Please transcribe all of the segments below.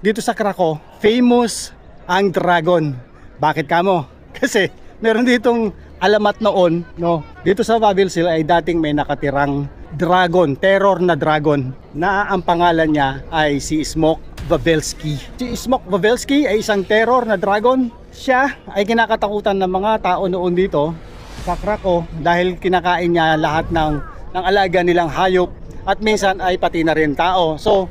dito sa Krakow, famous ang dragon. Bakit kamo? Kasi meron ditong alamat noon, no? Dito sa Wawelsee ay dating may nakatirang dragon, terror na dragon, na ang pangalan niya ay si Smoke Wawelsee. Si Smoke Wawelsee ay isang terror na dragon. Siya ay kinakatakutan ng mga tao noon dito sa Krakow dahil kinakain niya lahat ng alaga nilang hayop at minsan ay pati na rin tao. So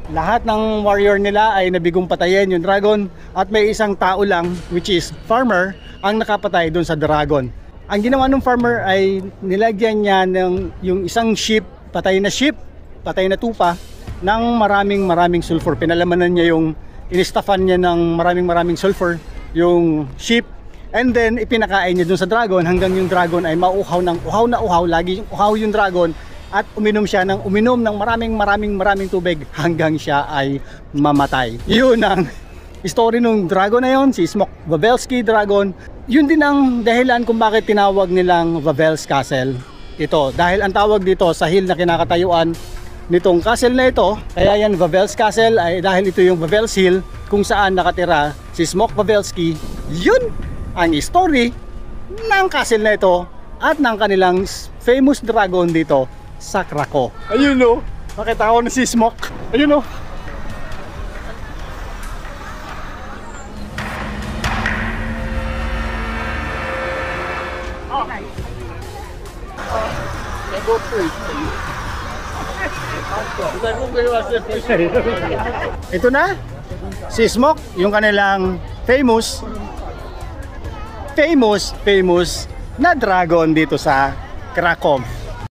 lahat ng warrior nila ay nabigong patayin yung dragon at may isang tao lang, which is farmer, ang nakapatay doon sa dragon. Ang ginawa ng farmer ay nilagyan niya ng yung isang sheep, patay na tupa ng maraming sulfur. Pinalamanan niya yung, inistaffan niya ng maraming sulfur yung sheep, and then ipinakain niya dun sa dragon hanggang yung dragon ay mauhaw ng uhaw na uhaw, lagi yung uhaw yung dragon, at uminom siya ng maraming tubig hanggang siya ay mamatay. Yun ang story ng dragon na yun, si Smoke Wawelsee dragon. Yun din ang dahilan kung bakit tinawag nilang Wawel's Castle ito, dahil ang tawag dito sa hill na kinakatayuan nitong castle na ito, kaya yan Wawel's Castle, ay dahil ito yung Wawel's Hill kung saan nakatira si Smoke Wawelsee. Yun ang story ng castle na ito at ng kanilang famous dragon dito sa Krakow. Ayun o, nakita ko na si Smoke. Ayun o. Ito na si Smoke, yung kanilang famous na dragon dito sa Krakow.